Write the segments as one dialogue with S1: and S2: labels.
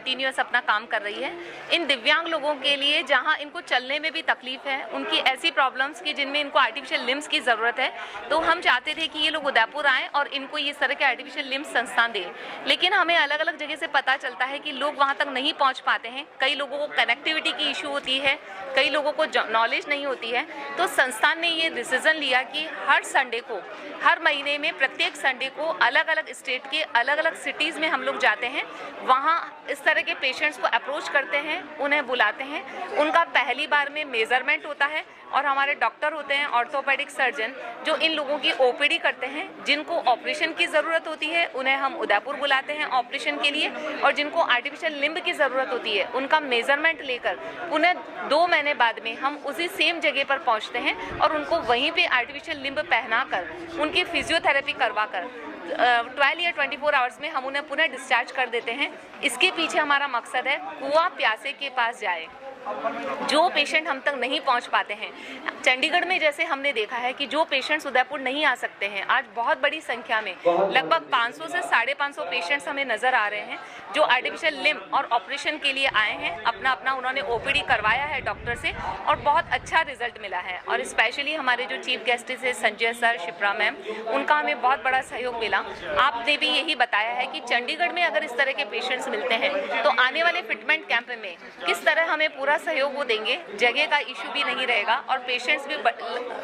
S1: Continuous अपना काम कर रही है। इन दिव्यांग लोगों के लिए जहां इनको चलने में भी तकलीफ है, उनकी ऐसी प्रॉब्लम्स की जिनमें इनको आर्टिफिशियल लिम्स की ज़रूरत है, तो हम चाहते थे कि ये लोग उदयपुर आएँ और इनको इस तरह के आर्टिफिशियल लिम्स संस्थान दें। लेकिन हमें अलग अलग जगह से पता चलता है कि लोग वहाँ तक नहीं पहुँच पाते हैं। कई लोगों को कनेक्टिविटी की इशू होती है, कई लोगों को नॉलेज नहीं होती है। तो संस्थान ने ये डिसीजन लिया कि हर संडे को, हर महीने में प्रत्येक संडे को अलग अलग स्टेट के अलग अलग सिटीज़ में हम लोग जाते हैं, वहाँ इस तरह के पेशेंट्स को अप्रोच करते हैं, उन्हें बुलाते हैं, उनका पहली बार में मेजरमेंट होता है और हमारे डॉक्टर होते हैं ऑर्थोपेडिक सर्जन जो इन लोगों की ओपीडी करते हैं। जिनको ऑपरेशन की ज़रूरत होती है उन्हें हम उदयपुर बुलाते हैं ऑपरेशन के लिए, और जिनको आर्टिफिशियल लिम्ब की ज़रूरत होती है उनका मेजरमेंट लेकर उन्हें 2 महीने बाद में हम उसी सेम जगह पर पहुंचते हैं और उनको वहीं पे आर्टिफिशियल लिम्ब पहनाकर उनकी फिजियोथेरेपी करवाकर 12 या 24 आवर्स में हम उन्हें पुनः डिस्चार्ज कर देते हैं। इसके पीछे हमारा मकसद है कुआं प्यासे के पास जाए, जो पेशेंट हम तक नहीं पहुंच पाते हैं। चंडीगढ़ में जैसे हमने देखा है कि जो पेशेंट्स उदयपुर नहीं आ सकते हैं, आज बहुत बड़ी संख्या में लगभग 500 से 550 पेशेंट्स हमें नज़र आ रहे हैं जो आर्टिफिशियल लिम्ब और ऑपरेशन के लिए आए हैं। अपना उन्होंने ओपीडी करवाया है डॉक्टर से और बहुत अच्छा रिजल्ट मिला है। और स्पेशली हमारे जो चीफ गेस्ट है संजय सर, शिप्रा मैम, उनका हमें बहुत बड़ा सहयोग मिला। आपने भी यही बताया है कि चंडीगढ़ में अगर इस तरह के पेशेंट्स मिलते हैं तो आने वाले फिटमेंट कैंप में किस तरह हमें पूरा सहयोग वो देंगे, जगह का इशू भी नहीं रहेगा और पेशेंट्स भी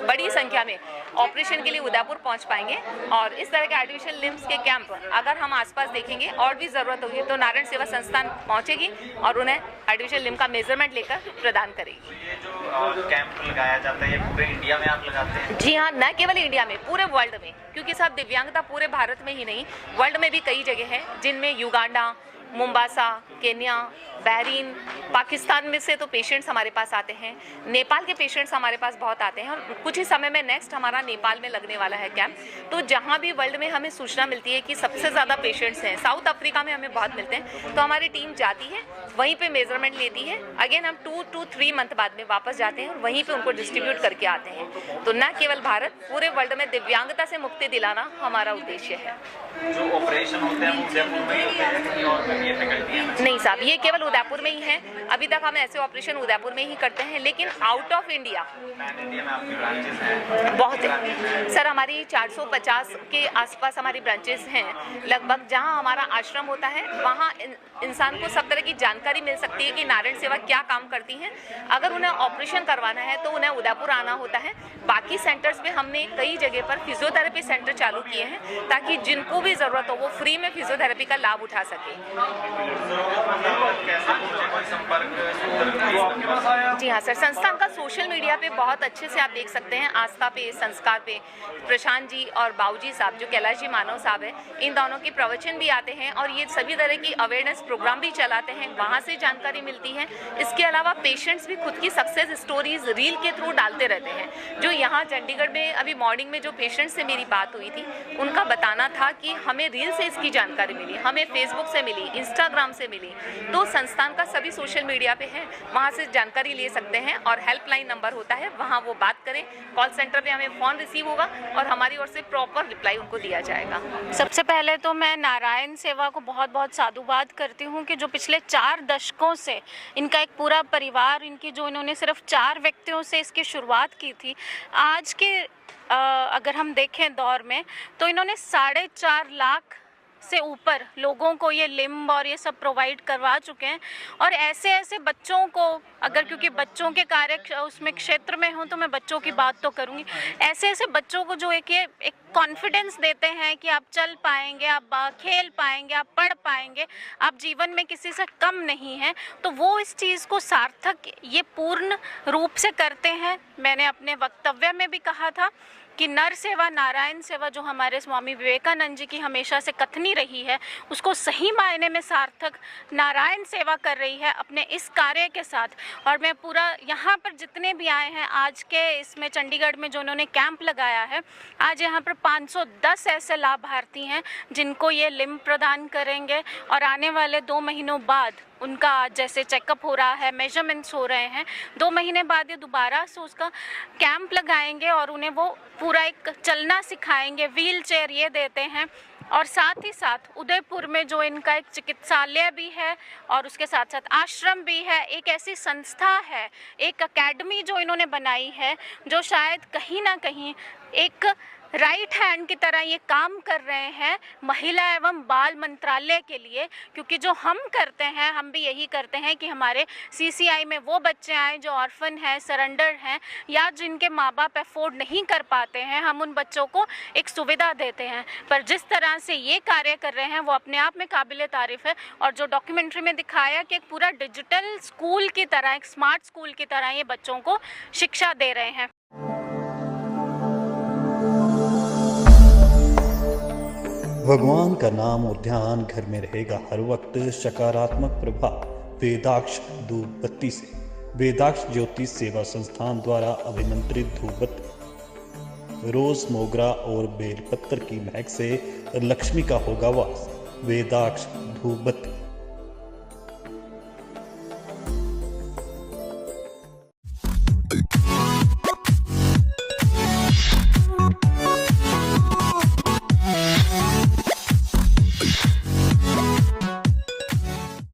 S1: बड़ी संख्या में ऑपरेशन के लिए उदयपुर पहुंच पाएंगे। और इस तरह के आर्टिफिशियल लिम्स के कैंप अगर हम आसपास देखेंगे और भी ज़रूरत होगी तो नारायण सेवा संस्थान पहुंचेगी और उन्हें आर्टिफिशियल लिम्ब का मेजरमेंट लेकर प्रदान करेगी।
S2: ये जो कैंप लगाया जाता है ये पूरे इंडिया में आप लगाते हैं?
S1: जी हाँ, न केवल इंडिया में, पूरे वर्ल्ड में, क्योंकि सब दिव्यांगता पूरे भारत में ही नहीं, वर्ल्ड में भी कई जगह हैं जिनमें Uganda, Mombasa, Kenya, Bahrain, Pakistan में से तो पेशेंट्स हमारे पास आते हैं, नेपाल के पेशेंट्स हमारे पास बहुत आते हैं और कुछ ही समय में नेक्स्ट हमारा नेपाल में लगने वाला है कैंप। तो जहाँ भी वर्ल्ड में हमें सूचना मिलती है कि सबसे ज़्यादा पेशेंट्स हैं, साउथ अफ्रीका में हमें बहुत मिलते हैं, तो हमारी टीम जाती है, वहीं पे मेजरमेंट लेती है, अगेन हम 2 to 3 मंथ बाद में वापस जाते हैं और वहीं पे उनको डिस्ट्रीब्यूट करके आते हैं। तो न केवल भारत, पूरे वर्ल्ड में दिव्यांगता से मुक्ति दिलाना हमारा उद्देश्य है।
S2: जो ऑपरेशन होते हैं वो उदयपुर में ही होते हैं कहीं और भी ये फैकल्टी है?
S1: नहीं साहब, ये केवल उदयपुर में ही है। अभी तक हम ऐसे ऑपरेशन उदयपुर में ही करते हैं, लेकिन आउट ऑफ इंडिया
S2: इंडिया में आपकी ब्रांचेस हैं?
S1: बहुत है सर, हमारी 450 के आसपास हमारी ब्रांचेस हैं लगभग। जहां हमारा आश्रम होता है वहां इंसान को सब तरह की जानकारी मिल सकती है कि नारायण सेवा क्या काम करती है। अगर उन्हें ऑपरेशन करवाना है तो उन्हें उदयपुर आना होता है। बाकी सेंटर्स पे हमने कई जगह पर फिजियोथेरेपी सेंटर चालू किए हैं ताकि जिनको भी ज़रूरत हो वो फ्री में फिजियोथेरेपी का लाभ उठा सके। जी हाँ सर, संस्थान का सोशल मीडिया पे बहुत अच्छे से आप देख सकते हैं, आस्था पे, संस्कार पे, प्रशांत जी और बाबूजी साहब जो कैलाश जी मानव साहब है, इन दोनों के प्रवचन भी आते हैं और ये सभी तरह की अवेयरनेस प्रोग्राम भी चलाते हैं, वहाँ से जानकारी मिलती है। इसके अलावा पेशेंट्स भी खुद की सक्सेस स्टोरीज रील के थ्रू डालते रहते हैं। जो यहाँ चंडीगढ़ में अभी मॉर्निंग में जो पेशेंट्स से मेरी बात हुई थी, उनका बताना था कि हमें रील से इसकी जानकारी मिली, हमें फेसबुक से मिली, इंस्टाग्राम से मिली। तो संस्थान का सभी सोशल मीडिया पे है, वहाँ से जानकारी ले सकते हैं और हेल्पलाइन नंबर होता है, वहाँ वो बात करें। कॉल सेंटर पे हमें फ़ोन रिसीव होगा और हमारी ओर से प्रॉपर रिप्लाई उनको दिया जाएगा।
S3: सबसे पहले तो मैं नारायण सेवा को बहुत बहुत साधुवाद करती हूँ कि जो पिछले 4 दशकों से इनका एक पूरा परिवार, इनकी जो इन्होंने सिर्फ 4 व्यक्तियों से इसकी शुरुआत की थी, आज के अगर हम देखें दौर में तो इन्होंने 4.5 लाख से ऊपर लोगों को ये लिम्ब और ये सब प्रोवाइड करवा चुके हैं। और ऐसे ऐसे बच्चों को, अगर क्योंकि बच्चों के कार्य उसमें क्षेत्र में हूँ तो मैं बच्चों की बात तो करूँगी, ऐसे ऐसे बच्चों को जो एक कॉन्फिडेंस देते हैं कि आप चल पाएंगे, आप खेल पाएंगे, आप पढ़ पाएंगे, आप जीवन में किसी से कम नहीं हैं, तो वो इस चीज़ को सार्थक ये पूर्ण रूप से करते हैं। मैंने अपने वक्तव्य में भी कहा था कि नर सेवा नारायण सेवा जो हमारे स्वामी विवेकानंद जी की हमेशा से कथनी रही है, उसको सही मायने में सार्थक नारायण सेवा कर रही है अपने इस कार्य के साथ। और मैं पूरा यहाँ पर जितने भी आए हैं आज के इसमें चंडीगढ़ में जो उन्होंने कैंप लगाया है, आज यहाँ पर 510 ऐसे लाभार्थी हैं जिनको ये लिम्ब प्रदान करेंगे और आने वाले 2 महीनों बाद उनका जैसे चेकअप हो रहा है, मेजरमेंट्स हो रहे हैं, 2 महीने बाद ये दोबारा से उसका कैंप लगाएंगे और उन्हें वो पूरा एक चलना सिखाएंगे, व्हील चेयर ये देते हैं और साथ ही साथ उदयपुर में जो इनका एक चिकित्सालय भी है और उसके साथ साथ आश्रम भी है, एक ऐसी संस्था है, एक एकेडमी जो इन्होंने बनाई है, जो शायद कहीं ना कहीं एक राइट हैंड की तरह ये काम कर रहे हैं महिला एवं बाल मंत्रालय के लिए। क्योंकि जो हम करते हैं, हम भी यही करते हैं कि हमारे CCI में वो बच्चे आए जो ऑर्फन हैं, सरेंडर हैं या जिनके माँ बाप अफोर्ड नहीं कर पाते हैं, हम उन बच्चों को एक सुविधा देते हैं। पर जिस तरह से ये कार्य कर रहे हैं वो अपने आप में काबिले तारीफ़ है। और जो डॉक्यूमेंट्री में दिखाया कि एक पूरा डिजिटल स्कूल की तरह, एक स्मार्ट स्कूल की तरह ये बच्चों को शिक्षा दे रहे हैं।
S4: भगवान का नाम और ध्यान घर में रहेगा हर वक्त। सकारात्मक प्रभाव वेदाक्ष धूप बत्ती से। वेदाक्ष ज्योतिष सेवा संस्थान द्वारा अभिमंत्रित धूप बत्ती रोज, मोगरा और बेलपत्र की महक से लक्ष्मी का होगा वास। वेदाक्ष धूप बत्ती।